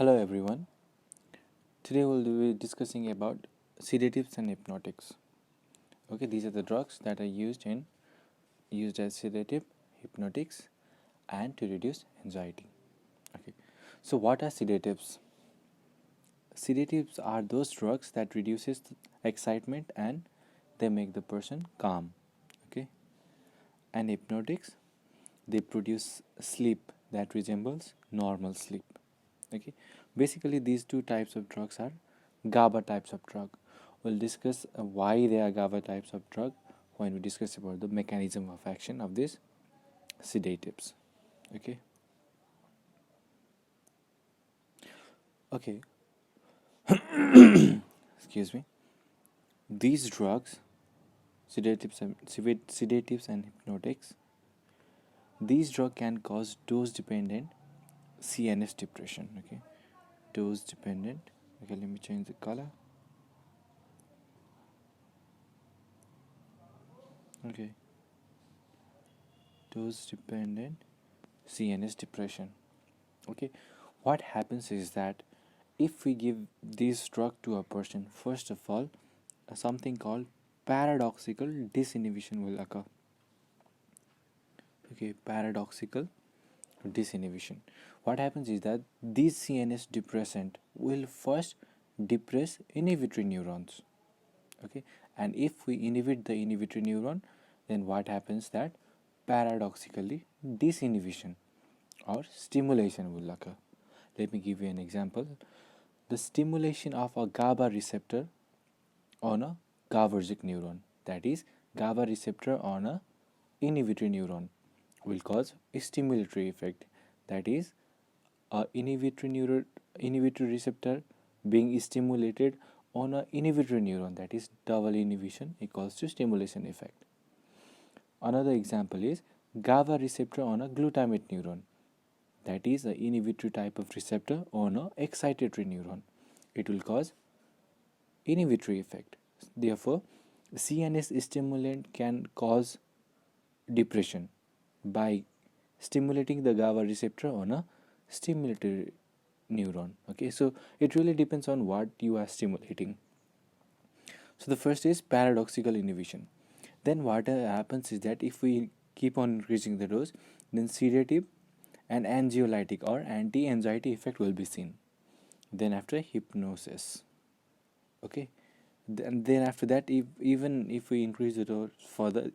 Hello everyone. Today we'll be discussing about sedatives and hypnotics. Okay, these are the drugs that are used as sedative, hypnotics, and to reduce anxiety. Okay, so what are sedatives? Sedatives are those drugs that reduces excitement and they make the person calm. Okay, and hypnotics, they produce sleep that resembles normal sleep. Okay, basically these two types of drugs are GABA types of drug. We'll discuss why they are GABA types of drug when we discuss about the mechanism of action of these sedatives. Okay. Okay. Excuse me. These drugs, sedatives and hypnotics, these drugs can cause dose-dependent CNS depression. Okay, dose-dependent. Okay, let me change the color. Okay, dose-dependent CNS depression. Okay, what happens is that if we give this drug to a person, first of all, something called paradoxical disinhibition will occur. Okay, paradoxical disinhibition. What happens is that this CNS depressant will first depress inhibitory neurons. Okay, and if we inhibit the inhibitory neuron, then what happens that paradoxically disinhibition or stimulation will occur. Let me give you an example. The stimulation of a GABA receptor on a GABAergic neuron, that is GABA receptor on a inhibitory neuron, will cause a stimulatory effect, that is a inhibitory receptor being stimulated on a inhibitory neuron, that is double inhibition equals to stimulation effect. Another example is GABA receptor on a glutamate neuron, that is an inhibitory type of receptor on a excitatory neuron. It will cause inhibitory effect. Therefore, CNS stimulant can cause depression by stimulating the GABA receptor on a stimulatory neuron. Okay, so it really depends on what you are stimulating. So the first is paradoxical inhibition. Then what happens is that if we keep on increasing the dose, then sedative and anxiolytic or anti-anxiety effect will be seen. Then after hypnosis. Okay, then after that, even if we increase the dose further,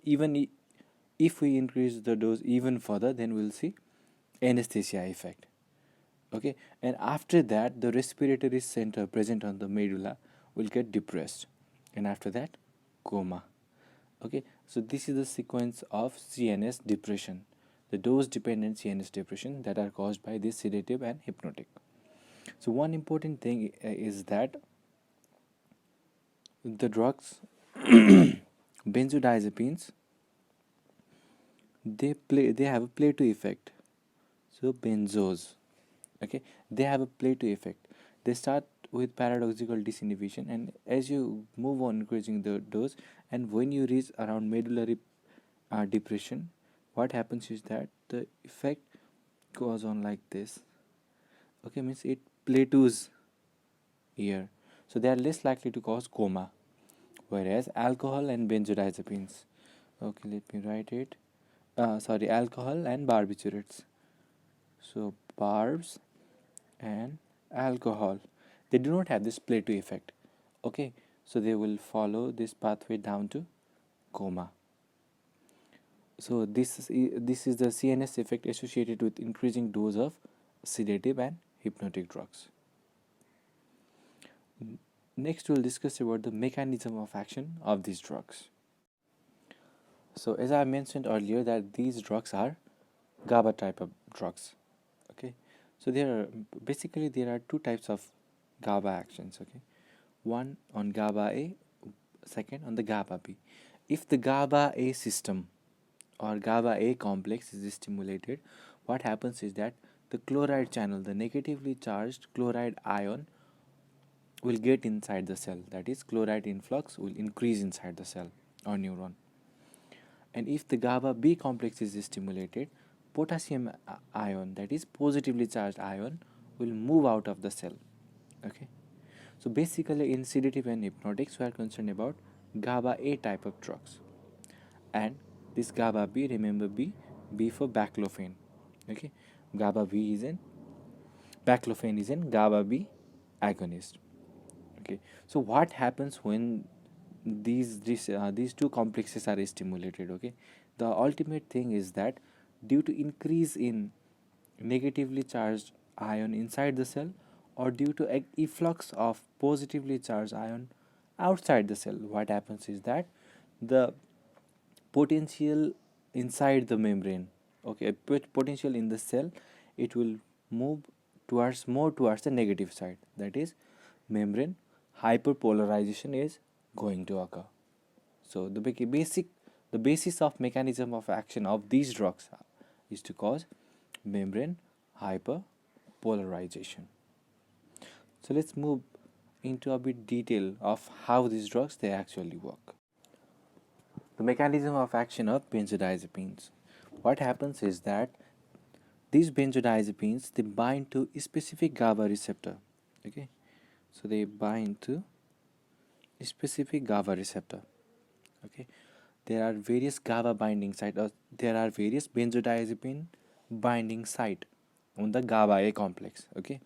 if we increase the dose even further, then we'll see anesthesia effect. Okay, and after that the respiratory center present on the medulla will get depressed, and after that coma. Okay, so this is the sequence of CNS depression, the dose dependent CNS depression that are caused by this sedative and hypnotic. So one important thing is that the drugs benzodiazepines, they have a plateau effect. So benzos, okay, they have a plateau effect. They start with paradoxical disinhibition, and as you move on increasing the dose, and when you reach around medullary depression, what happens is that the effect goes on like this. Okay, means it plateaus here, so they are less likely to cause coma. Whereas alcohol and benzodiazepines, okay, let me write it. Sorry, alcohol and barbiturates. So barbs and alcohol, they do not have this plateau effect. Okay, so they will follow this pathway down to coma. So this is the CNS effect associated with increasing dose of sedative and hypnotic drugs. Next we'll discuss about the mechanism of action of these drugs. So as I mentioned earlier that these drugs are GABA type of drugs. Okay, so there are two types of GABA actions. Okay, one on GABA A, second on the GABA B. If the GABA A system or GABA A complex is stimulated, what happens is that the chloride channel, the negatively charged chloride ion, will get inside the cell. That is, chloride influx will increase inside the cell or neuron. And if the GABA B complex is stimulated, potassium ion, that is positively charged ion, will move out of the cell. Okay, so basically in sedative and hypnotics we are concerned about GABA A type of drugs, and this GABA B, remember B for baclofen. Okay, GABA B is in baclofen is in GABA B agonist. Okay, so what happens when these two complexes are stimulated? Okay, the ultimate thing is that due to increase in negatively charged ion inside the cell, or due to efflux of positively charged ion outside the cell, what happens is that the potential inside the membrane, okay, potential in the cell, it will move towards more towards the negative side, that is membrane hyperpolarization is going to occur. So the basis of mechanism of action of these drugs is to cause membrane hyperpolarization. So let's move into a bit detail of how these drugs they actually work. The mechanism of action of benzodiazepines. What happens is that these benzodiazepines they bind to a specific GABA receptor. Okay, so they bind to a specific GABA receptor. Okay, there are various GABA binding site, or there are various benzodiazepine binding site on the GABA A complex. Okay,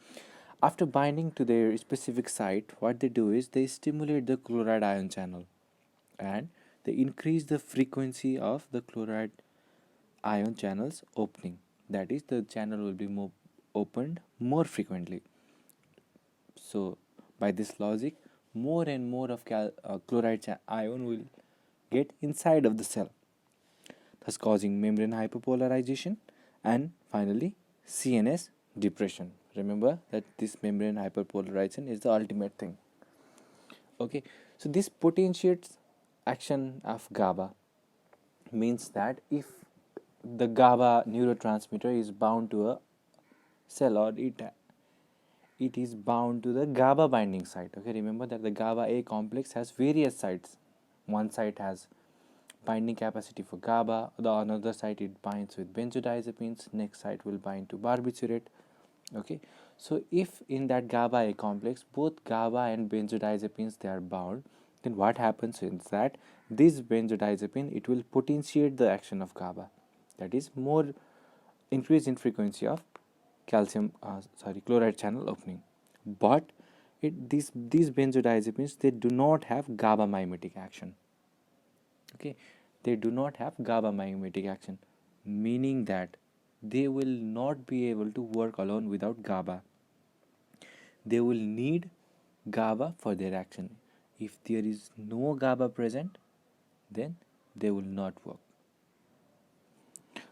after binding to their specific site, what they do is they stimulate the chloride ion channel, and they increase the frequency of the chloride ion channels opening. That is, the channel will be more opened more frequently. So by this logic, more and more of chloride ion will get inside of the cell, thus causing membrane hyperpolarization and finally CNS depression. Remember that this membrane hyperpolarization is the ultimate thing. Okay, so this potentiates action of GABA, means that if the GABA neurotransmitter is bound to a cell, or it is bound to the GABA binding site. Okay, remember that the GABA A complex has various sites. One site has binding capacity for GABA, the another site it binds with benzodiazepines, next site will bind to barbiturate. Okay, so if in that GABA A complex both GABA and benzodiazepines they are bound, then what happens is that this benzodiazepine it will potentiate the action of GABA, that is more increase in frequency of chloride channel opening. But these benzodiazepines they do not have GABA mimetic action. Okay, they do not have GABA mimetic action, meaning that they will not be able to work alone without GABA. They will need GABA for their action. If there is no GABA present, then they will not work.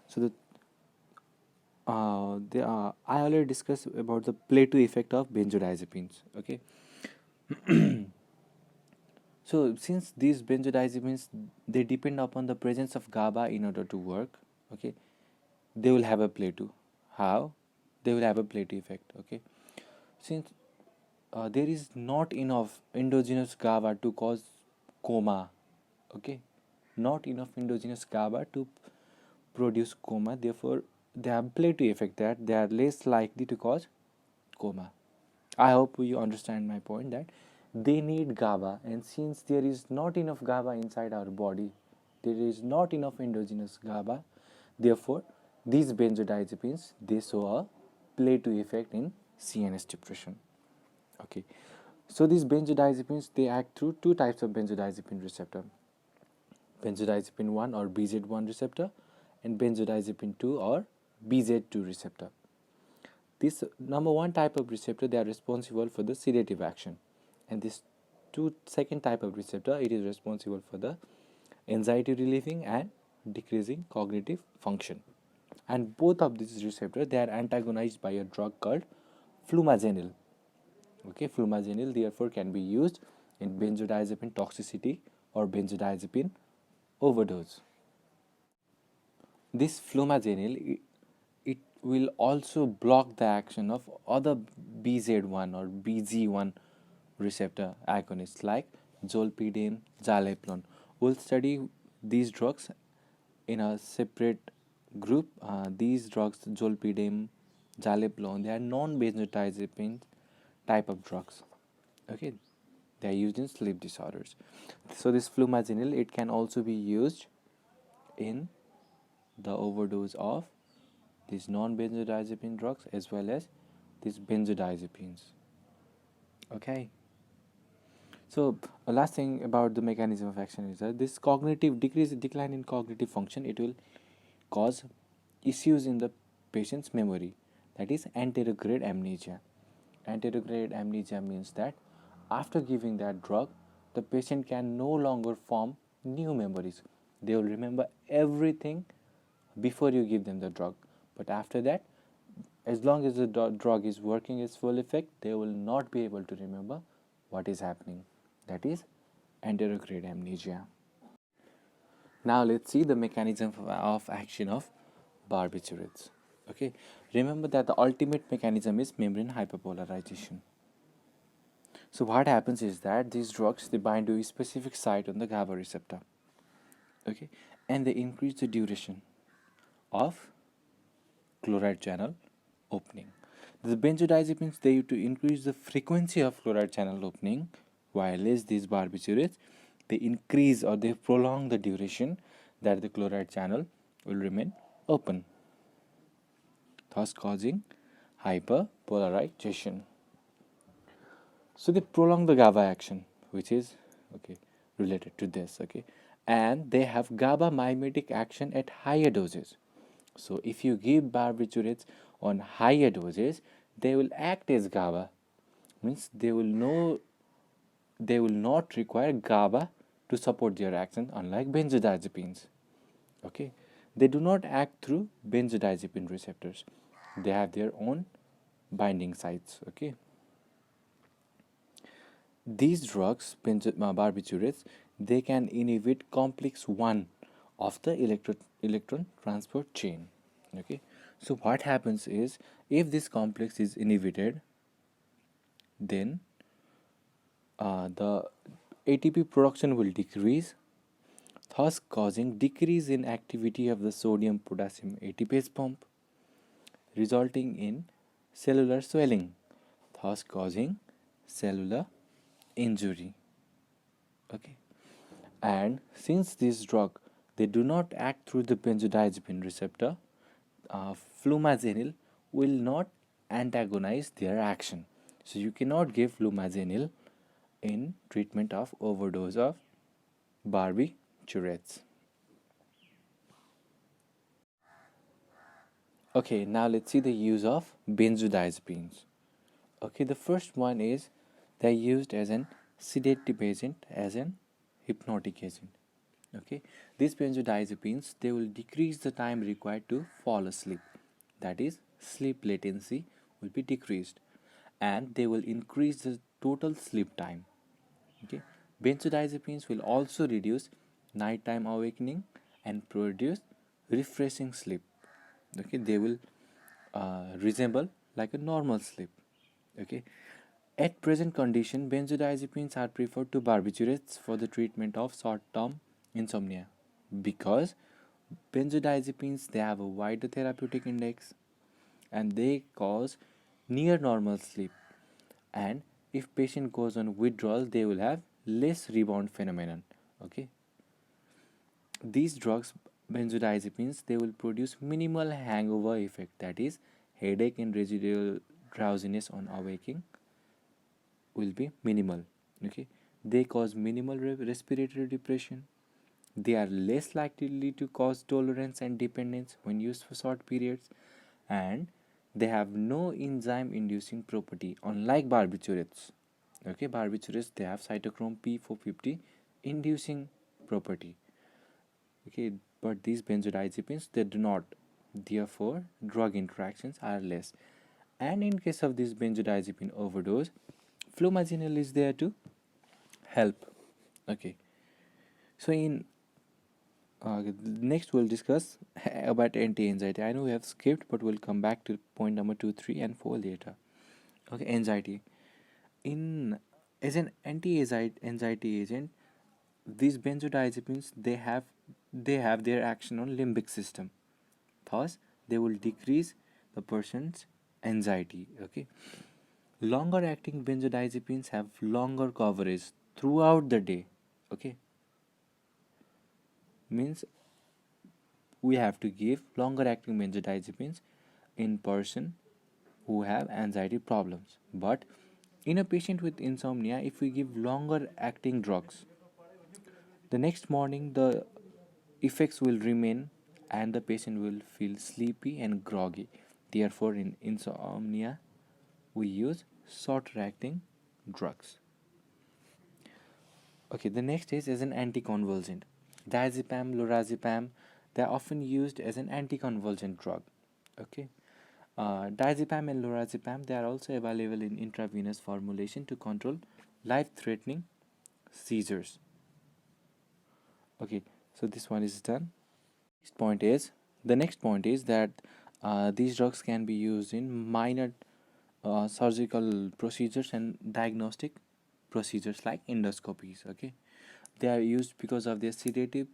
So I already discussed about the plateau effect of benzodiazepines. Okay, so since these benzodiazepines they depend upon the presence of GABA in order to work, okay, they will have a plateau. How? They will have a plateau effect. Okay, since there is not enough endogenous GABA to cause coma. Okay, not enough endogenous GABA to produce coma, therefore they have plateau effect, that they are less likely to cause coma. I hope you understand my point, that they need GABA, and since there is not enough GABA inside our body, there is not enough endogenous GABA, therefore these benzodiazepines they show a plateau effect in CNS depression. Okay, so these benzodiazepines they act through two types of benzodiazepine receptor: benzodiazepine 1 or BZ1 receptor, and benzodiazepine 2 or BZ2 receptor. This number one type of receptor they are responsible for the sedative action, and this second type of receptor it is responsible for the anxiety relieving and decreasing cognitive function. And both of these receptors they are antagonized by a drug called flumazenil. Okay, flumazenil therefore can be used in benzodiazepine toxicity or benzodiazepine overdose. This flumazenil it will also block the action of other BZ1 or BG1 receptor agonists like zolpidem, zaleplon. We'll study these drugs in a separate group. These drugs, zolpidem, Zaleplone, they are non-benzodiazepine type of drugs. Okay, they are used in sleep disorders. So this flumazenil, it can also be used in the overdose of these non-benzodiazepine drugs as well as these benzodiazepines. Okay. So last thing about the mechanism of action is that this cognitive decline in cognitive function, it will cause issues in the patient's memory, that is anterograde amnesia. Anterograde amnesia means that after giving that drug, the patient can no longer form new memories. They will remember everything before you give them the drug, but after that, as long as the drug is working its full effect, they will not be able to remember what is happening. That is anterograde amnesia. Now let's see the mechanism of action of barbiturates. Okay, remember that the ultimate mechanism is membrane hyperpolarization. So what happens is that these drugs, they bind to a specific site on the GABA receptor. Okay, and they increase the duration of chloride channel opening. The benzodiazepines, they to increase the frequency of chloride channel opening, while as these barbiturates, they increase or they prolong the duration that the chloride channel will remain open, thus causing hyperpolarization. So they prolong the GABA action, which is okay related to this. Okay, and they have GABA mimetic action at higher doses. So if you give barbiturates on higher doses, they will act as GABA. Means they will not require GABA to support their action, unlike benzodiazepines. Okay, they do not act through benzodiazepine receptors. They have their own binding sites. Okay, these drugs, barbiturates, they can inhibit complex 1 of the electron transport chain. Okay, so what happens is if this complex is inhibited, then the ATP production will decrease, thus causing decrease in activity of the sodium potassium ATPase pump, resulting in cellular swelling, thus causing cellular injury. Okay, and since this drug, they do not act through the benzodiazepine receptor, flumazenil will not antagonize their action. So you cannot give flumazenil in treatment of overdose of barbiturates. Okay, now let's see the use of benzodiazepines. Okay, the first one is they're used as an sedative agent, as an hypnotic agent. Okay, these benzodiazepines, they will decrease the time required to fall asleep. That is, sleep latency will be decreased, and they will increase the total sleep time. Okay, benzodiazepines will also reduce nighttime awakening and produce refreshing sleep. Okay, they will resemble like a normal sleep. Okay, at present condition, benzodiazepines are preferred to barbiturates for the treatment of short-term insomnia because benzodiazepines, they have a wider therapeutic index and they cause near normal sleep, and if patient goes on withdrawal, they will have less rebound phenomenon. Okay, these drugs, benzodiazepines, they will produce minimal hangover effect, that is headache and residual drowsiness on awaking will be minimal. Okay, they cause minimal respiratory depression. They are less likely to cause tolerance and dependence when used for short periods, and they have no enzyme inducing property, unlike barbiturates. Okay, barbiturates, they have cytochrome P450 inducing property. Okay, but these benzodiazepines, they do not. Therefore, drug interactions are less. And in case of this benzodiazepine overdose, flumazenil is there to help. Okay, so in next we'll discuss about anti-anxiety. I know we have skipped, but we'll come back to point number 2, 3, and 4 later. Okay, anxiety. In as an anti-anxiety agent, these benzodiazepines, they have their action on limbic system. Thus, they will decrease the person's anxiety. Okay, longer acting benzodiazepines have longer coverage throughout the day. Okay, means we have to give longer acting benzodiazepines in person who have anxiety problems. But in a patient with insomnia, if we give longer acting drugs, the next morning the effects will remain and the patient will feel sleepy and groggy. Therefore, in insomnia, we use shorter acting drugs. Okay, the next is as an anticonvulsant. Diazepam, lorazepam, they are often used as an anticonvulsant drug. Okay, diazepam and lorazepam, they are also available in intravenous formulation to control life-threatening seizures. Okay, so this one is done. Next point is that these drugs can be used in minor surgical procedures and diagnostic procedures like endoscopies. Okay, they are used because of their sedative,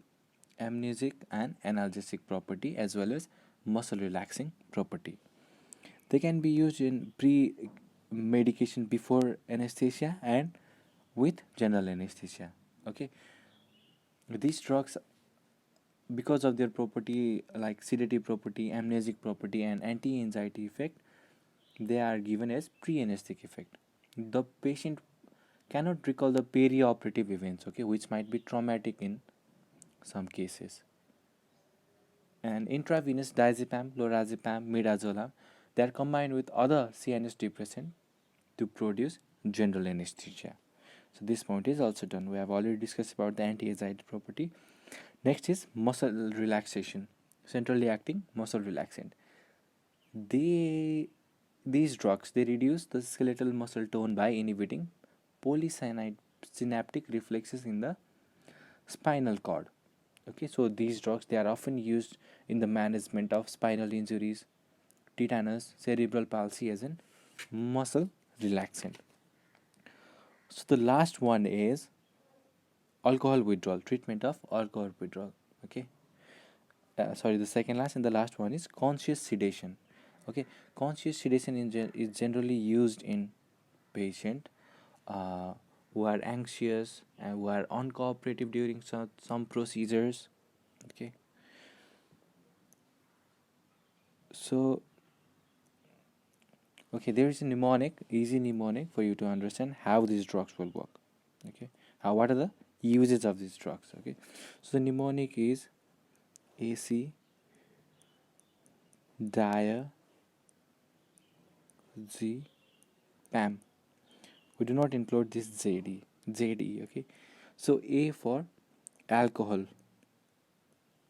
amnesic, and analgesic property as well as muscle relaxing property. They can be used in pre medication before anesthesia and with general anesthesia. Okay, these drugs, because of their property like sedative property, amnesic property, and anti-anxiety effect, they are given as pre-anesthetic effect. The patient cannot recall the perioperative events, okay, which might be traumatic in some cases. And intravenous diazepam, lorazepam, midazolam, they are combined with other CNS depressant to produce general anesthesia. So this point is also done. We have already discussed about the anti-anxiety property. Next is muscle relaxation, centrally acting muscle relaxant. They these drugs, they reduce the skeletal muscle tone by inhibiting polysynaptic reflexes in the spinal cord. Okay, so these drugs, they are often used in the management of spinal injuries, tetanus, cerebral palsy as in muscle relaxant. So the last one is alcohol withdrawal, treatment of alcohol withdrawal. Okay, sorry, the second last and the last one is conscious sedation. Okay, conscious sedation is generally used in patient uh, who are anxious and who are uncooperative during some procedures. Okay, so okay, there is a mnemonic, easy mnemonic for you to understand how these drugs will work. Okay, how, what are the uses of these drugs? Okay, so the mnemonic is AC diazepam. We do not include this ZD. Okay, so A for alcohol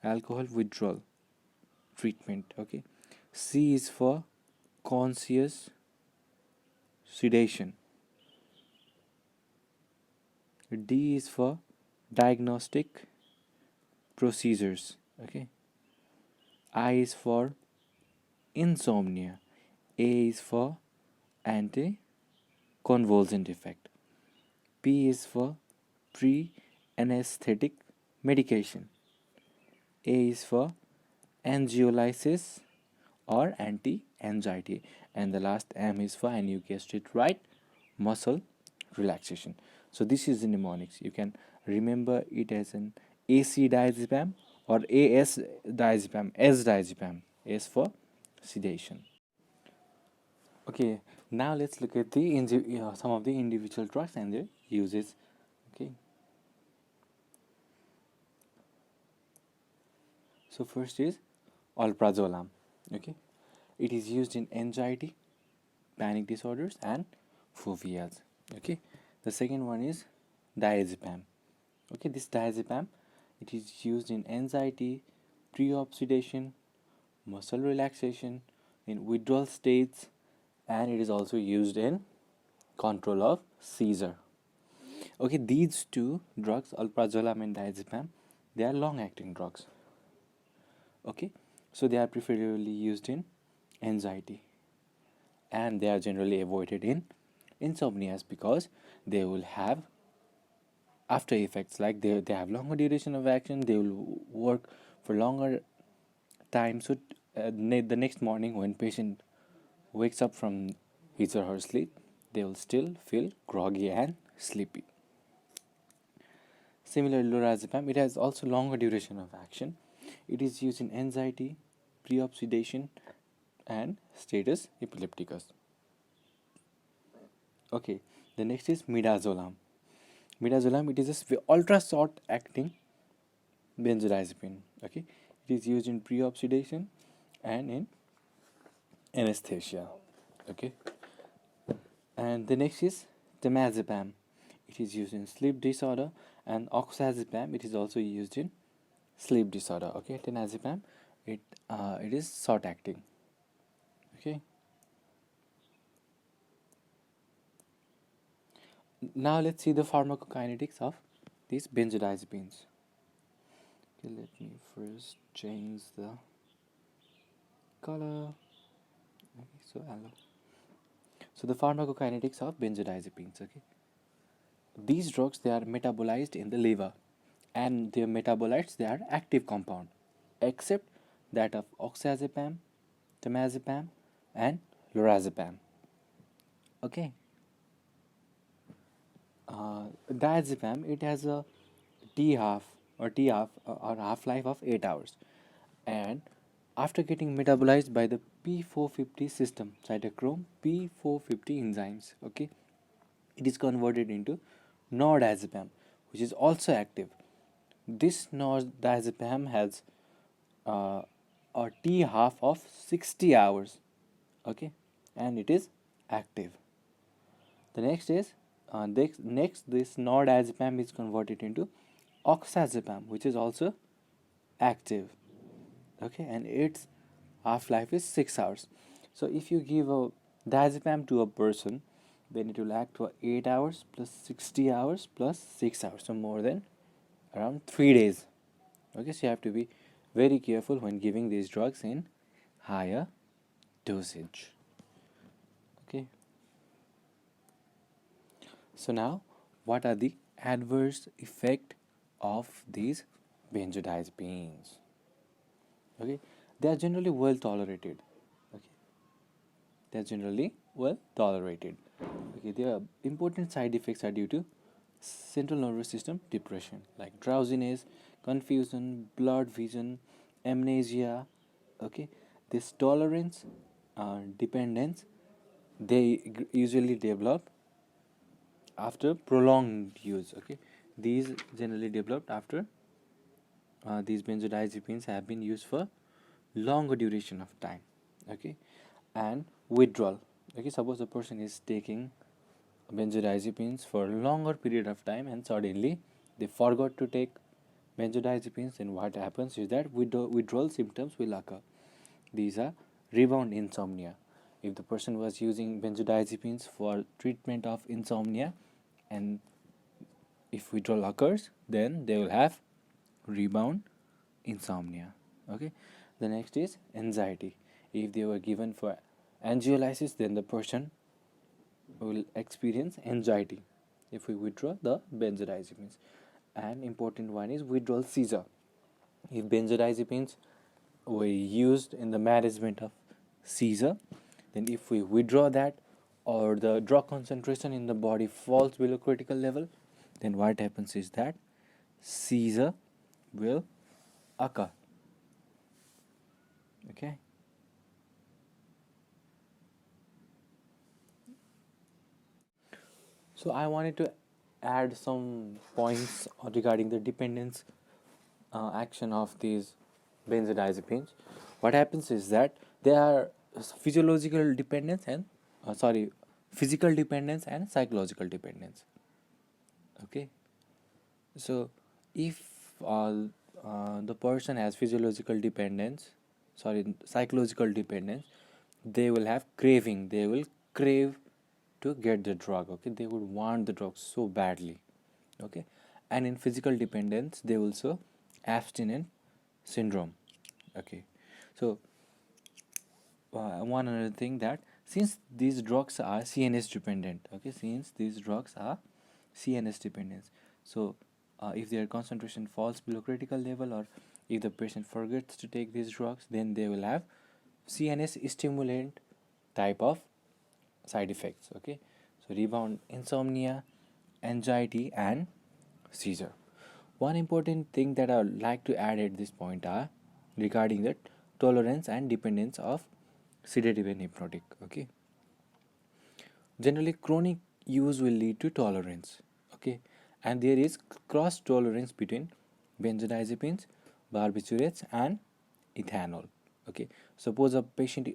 withdrawal treatment. Okay, C is for conscious sedation. D is for diagnostic procedures. Okay, I is for insomnia. A is for anti convulsant effect. P is for pre anesthetic medication. A is for anxiolysis or anti anxiety. And the last M is for, and you guessed it right, muscle relaxation. So this is the mnemonics. You can remember it as an AC diazepam or AS diazepam, S diazepam, S for sedation. Okay, now let's look at the some of the individual drugs and their uses. Okay, so first is alprazolam. Okay, it is used in anxiety, panic disorders, and phobias. Okay, the second one is diazepam. Okay, this diazepam, it is used in anxiety, pre-op sedation, muscle relaxation, in withdrawal states, and it is also used in control of seizure. Okay, these two drugs, alprazolam and diazepam, they are long-acting drugs. Okay, so they are preferably used in anxiety, and they are generally avoided in insomnias because they will have after effects, like they have longer duration of action, they will work for longer time. So the next morning when patient wakes up from his or her sleep, they will still feel groggy and sleepy. Similarly, lorazepam, it has also longer duration of action. It is used in anxiety, preoxidation, and status epilepticus. Okay, the next is midazolam. Midazolam, it is a ultra short acting benzodiazepine. Okay, it is used in preoxidation and in anesthesia. Okay, and the next is temazepam. It is used in sleep disorder, and oxazepam, it is also used in sleep disorder. Okay, tenazepam, it is short acting. Okay, now let's see the pharmacokinetics of these benzodiazepines. Okay, let me first change the color. Okay, so the pharmacokinetics of benzodiazepines. Okay, these drugs, they are metabolized in the liver, and their metabolites, they are active compound, except that of oxazepam, temazepam, and lorazepam. Okay, diazepam, it has a T half life of 8 hours, and after getting metabolized by the P450 system cytochrome P450 enzymes, okay, it is converted into nordazepam, which is also active. This nordazepam has uh, a T half of 60 hours, okay, and it is active. The next is next this nordazepam is converted into oxazepam, which is also active, okay, and its half life is 6 hours. So if you give a diazepam to a person, then it will act for 8 hours plus 60 hours plus 6 hours, so more than around 3 days. Okay, so you have to be very careful when giving these drugs in higher dosage. Okay, so now what are the adverse effect of these benzodiazepines? Okay, they are generally well tolerated. Okay, they are generally well tolerated. Okay, their important side effects are due to central nervous system depression, like drowsiness, confusion, blurred vision, amnesia. Okay, this tolerance, dependence, they usually develop after prolonged use. Okay, these generally developed after these benzodiazepines have been used for longer duration of time. Okay, and withdrawal. Okay, suppose a person is taking benzodiazepines for a longer period of time and suddenly they forgot to take benzodiazepines, then what happens is that withdrawal symptoms will occur. These are rebound insomnia. If the person was using benzodiazepines for treatment of insomnia and if withdrawal occurs, then they will have rebound insomnia. Okay, the next is anxiety. If they were given for anxiolysis, then the person will experience anxiety if we withdraw the benzodiazepines. An important one is withdrawal seizure. If benzodiazepines were used in the management of seizure, then if we withdraw that or the drug concentration in the body falls below critical level, then what happens is that seizure will occur. Okay. So I wanted to add some points regarding the dependence action of these benzodiazepines. What happens is that there are physiological dependence and physical dependence and psychological dependence. Okay, so if the person has physiological dependence, psychological dependence, they will have craving. They will crave to get the drug. Okay, they would want the drug so badly. Okay, and in physical dependence, they also abstinent syndrome. Okay, so one other thing that since these drugs are CNS dependent, okay, since these drugs are CNS dependent, so if their concentration falls below critical level or if the patient forgets to take these drugs, then they will have CNS stimulant type of side effects. Okay, so rebound, insomnia, anxiety, and seizure. One important thing that I would like to add at this point are regarding the tolerance and dependence of sedative and hypnotic. Okay, generally chronic use will lead to tolerance. Okay, and there is cross tolerance between benzodiazepines, barbiturates, and ethanol. Okay, suppose a patient,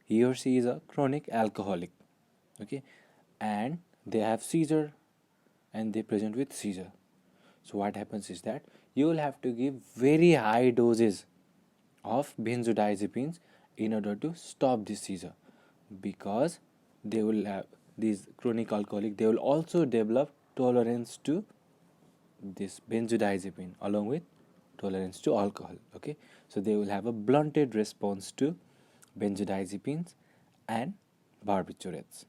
he or she is a chronic alcoholic. Okay, and they have seizure and they present with seizure. So what happens is that you will have to give very high doses of benzodiazepines in order to stop this seizure, because they will have, these chronic alcoholic, they will also develop tolerance to this benzodiazepine along with tolerance to alcohol. Okay, so they will have a blunted response to benzodiazepines and barbiturates.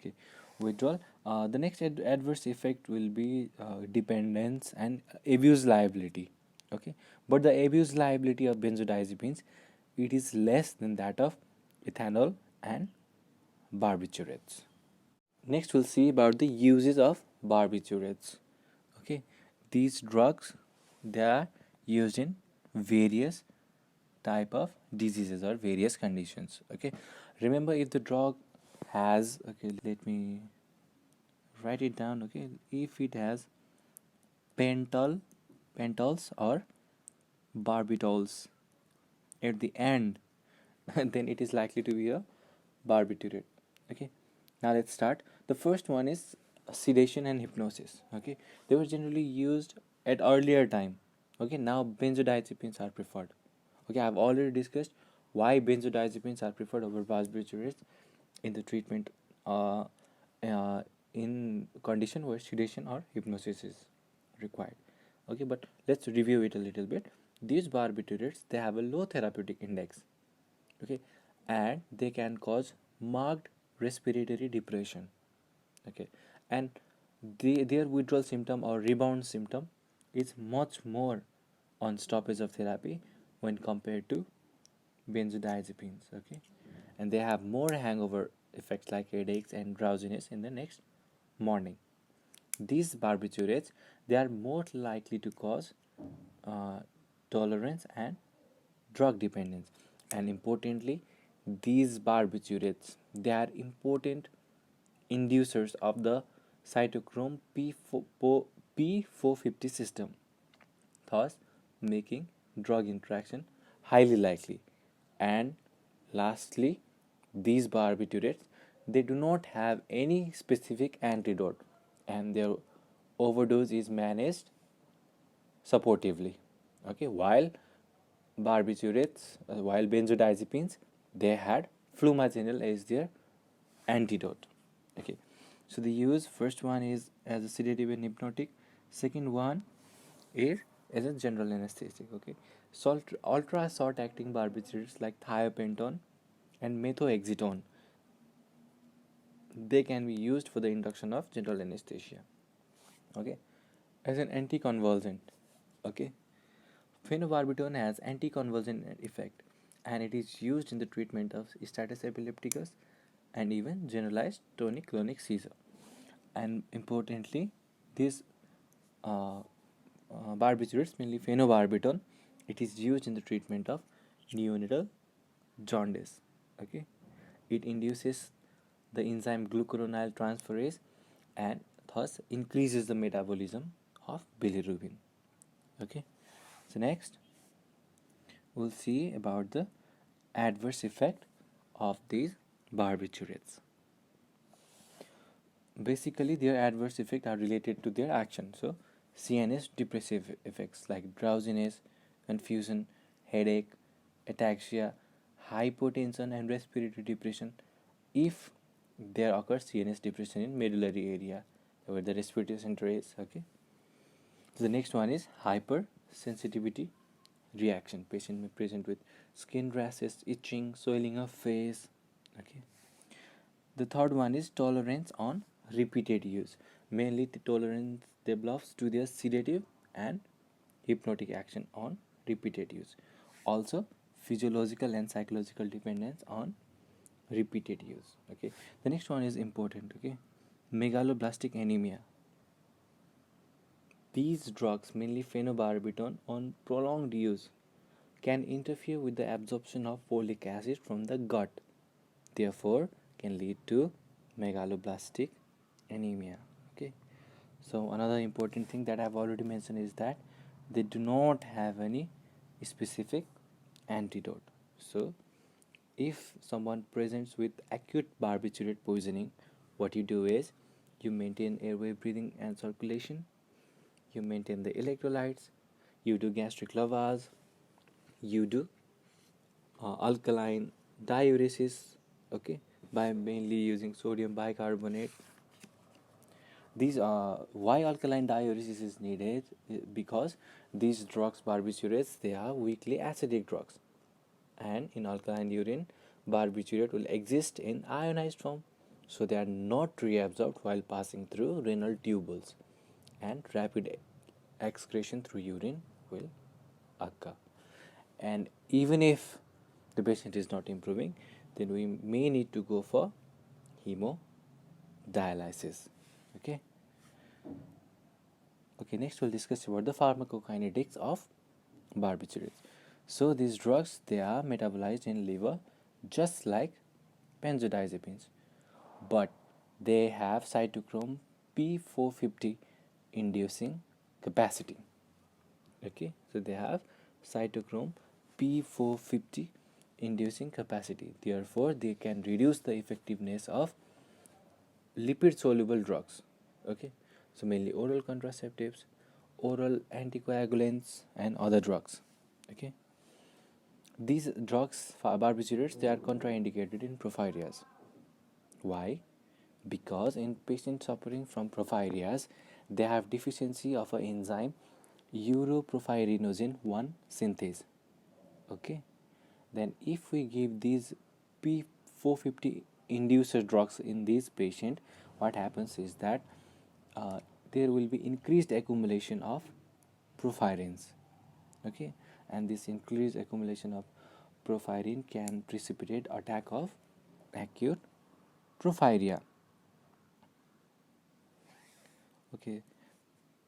Okay, withdrawal. The next adverse effect will be dependence and abuse liability. Okay, but the abuse liability of benzodiazepines, it is less than that of ethanol and barbiturates. Next, we'll see about the uses of barbiturates. Okay, these drugs, they are used in various type of diseases or various conditions. Okay, remember, if the drug has, okay, let me write it down. Okay, if it has pental pentals or barbitols at the end, then it is likely to be a barbiturate. Okay, now let's start. The first one is sedation and hypnosis. Okay, they were generally used at earlier time. Okay, now benzodiazepines are preferred. Okay, I've already discussed why benzodiazepines are preferred over barbiturates in the treatment, uh, uh, in condition where sedation or hypnosis is required. Okay, but let's review it a little bit. These barbiturates, they have a low therapeutic index. Okay, and they can cause marked respiratory depression. Okay, and their withdrawal symptom or rebound symptom is much more on stoppage of therapy when compared to benzodiazepines. Okay, and they have more hangover effects like headaches and drowsiness in the next morning. These barbiturates, they are more likely to cause uh, tolerance and drug dependence. And importantly, these barbiturates, they are important inducers of the cytochrome P450 system, thus making drug interaction highly likely. And lastly, these barbiturates, they do not have any specific antidote, and their overdose is managed supportively. Okay, while benzodiazepines, they had flumazenil as their antidote. Okay, so the use, first one is as a sedative and hypnotic, second one is as a general anesthetic. Okay, ultra short acting barbiturates like thiopentone and methoexytone, they can be used for the induction of general anesthesia. Okay, as an anticonvulsant. Okay, phenobarbital has anticonvulsant effect, and it is used in the treatment of status epilepticus and even generalized tonic-clonic seizure. And importantly, this uh, barbiturates, mainly phenobarbital, it is used in the treatment of neonatal jaundice. Okay, it induces the enzyme glucuronide transferase and thus increases the metabolism of bilirubin. Okay, so next we'll see about the adverse effect of these barbiturates. Basically, their adverse effects are related to their action. So CNS depressive effects like drowsiness, confusion, headache, ataxia, hypotension, and respiratory depression if there occurs CNS depression in medullary area where the respiratory center is. Okay, so the next one is hypersensitivity reaction. Patient may present with skin rashes, itching, swelling of face. Okay, the third one is tolerance on repeated use. Mainly the tolerance develops to their sedative and hypnotic action on repeated use. Also, physiological and psychological dependence on repeated use. Okay, the next one is important. Okay, megaloblastic anemia. These drugs, mainly phenobarbital, on prolonged use can interfere with the absorption of folic acid from the gut, therefore can lead to megaloblastic anemia. Okay, so another important thing that I've already mentioned is that they do not have any specific antidote. So if someone presents with acute barbiturate poisoning, what you do is you maintain airway breathing and circulation, you maintain the electrolytes, you do gastric lavage, you do alkaline diuresis, okay, by mainly using sodium bicarbonate. These why alkaline diuresis is needed, because these drugs barbiturates, they are weakly acidic drugs, and in alkaline urine barbiturate will exist in ionized form, so they are not reabsorbed while passing through renal tubules, and rapid excretion through urine will occur. And even if the patient is not improving, then we may need to go for hemodialysis. Okay. Okay, next we'll discuss about the pharmacokinetics of barbiturates. So these drugs, they are metabolized in liver just like benzodiazepines, but they have cytochrome P450 inducing capacity. Okay, so they have cytochrome P450 inducing capacity, therefore they can reduce the effectiveness of lipid soluble drugs. Okay, so mainly oral contraceptives, oral anticoagulants, and other drugs. Okay, these drugs, barbiturates, they are contraindicated in porphyrias. Why? Because in patients suffering from porphyrias, they have deficiency of an enzyme uroporphyrinogen 1 synthase. Okay, then if we give these P450 inducer drugs in this patient, what happens is that there will be increased accumulation of porphyrins. Okay, and this increased accumulation of porphyrin can precipitate attack of acute porphyria. Okay,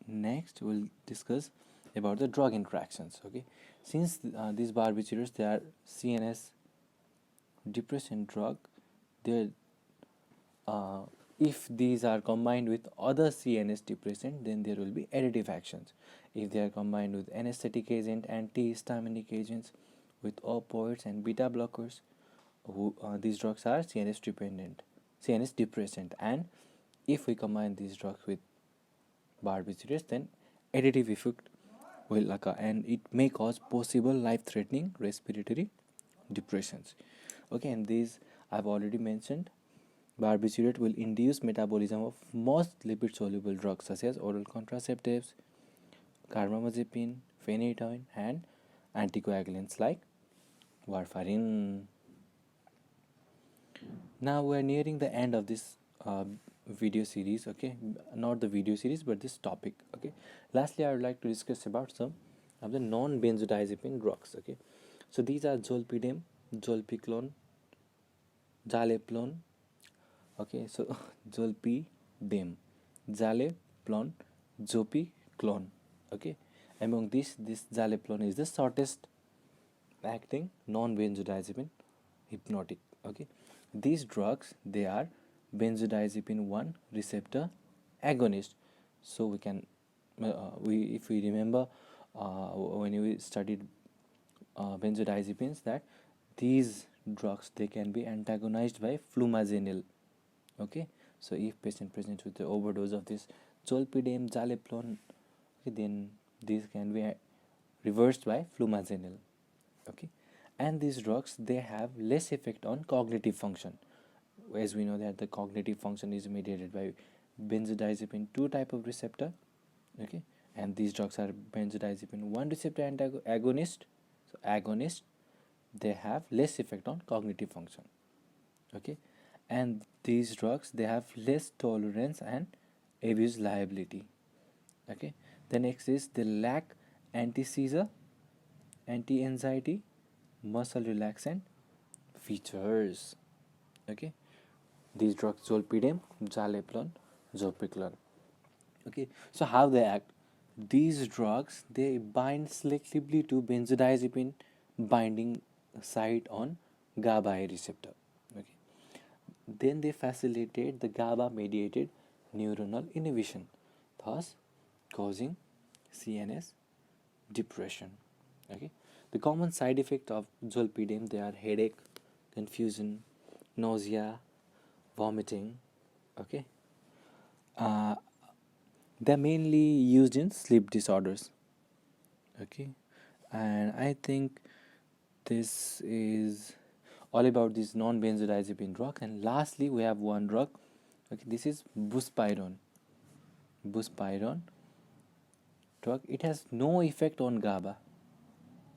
next we'll discuss about the drug interactions. Okay, since these barbiturates, they are CNS depressant drug, they uh, if these are combined with other CNS depressant, then there will be additive actions. If they are combined with anesthetic agent, antihistaminic agents, with opioids and beta blockers, these drugs are CNS dependent, CNS depressant, and if we combine these drugs with barbiturates, then additive effect will occur, and it may cause possible life-threatening respiratory depressions. Okay, and these I've already mentioned. Barbiturate will induce metabolism of most lipid-soluble drugs such as oral contraceptives, carbamazepine, phenytoin, and anticoagulants like warfarin. Now we are nearing the end of this video series. Okay, not the video series, but this topic. Okay, lastly, I would like to discuss about some of the non-benzodiazepine drugs. Okay, so these are zolpidem, zolpiclone, zaleplon. Okay, so zolpidem, zaleplon, zopiclone. Okay, among these, this zaleplon is the shortest acting non-benzodiazepine hypnotic. Okay, these drugs, they are benzodiazepine 1 receptor agonist. So we can we if we remember when we studied benzodiazepines, that these drugs, they can be antagonized by flumazenil. Okay, so if patient presents with the overdose of this zolpidem, zaleplon, okay, then these can be reversed by flumazenil. Okay, and these drugs, they have less effect on cognitive function, as we know that the cognitive function is mediated by benzodiazepine 2 type of receptor. Okay, and these drugs are benzodiazepine 1 receptor agonist. So agonist, they have less effect on cognitive function. Okay, and these drugs, they have less tolerance and abuse liability. Okay, the next is they lack anti-seizure, anti-anxiety, muscle relaxant features. Okay, these drugs zolpidem, zaleplon, zopiclone. Okay, so how they act? These drugs they bind selectively to benzodiazepine binding site on GABA receptor. Okay, then they facilitate the GABA mediated neuronal inhibition, thus causing CNS depression. Okay, the common side effect of zolpidem they are headache, confusion, nausea, vomiting. Okay, uh, they're mainly used in sleep disorders. Okay, and I think this is all about this non-benzodiazepine drug. And lastly, we have one drug. Okay, this is buspirone. Buspirone drug. It has no effect on GABA.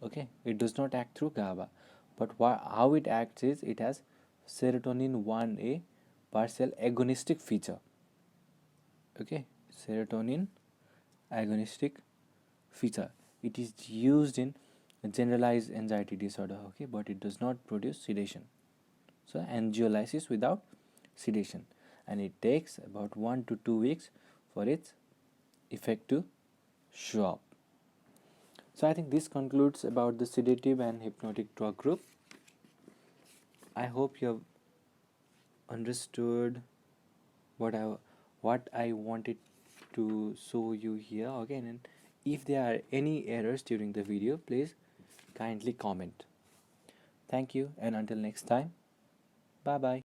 Okay, it does not act through GABA, but how it acts is it has serotonin 1A partial agonistic feature. Okay, serotonin agonistic feature. It is used in generalized anxiety disorder. Okay, but it does not produce sedation. So anxiolysis without sedation, and it takes about 1 to 2 weeks for its effect to show up. So I think this concludes about the sedative and hypnotic drug group. I hope you have understood what I wanted to show you here. Again, and if there are any errors during the video, please kindly comment. Thank you, and until next time, bye bye.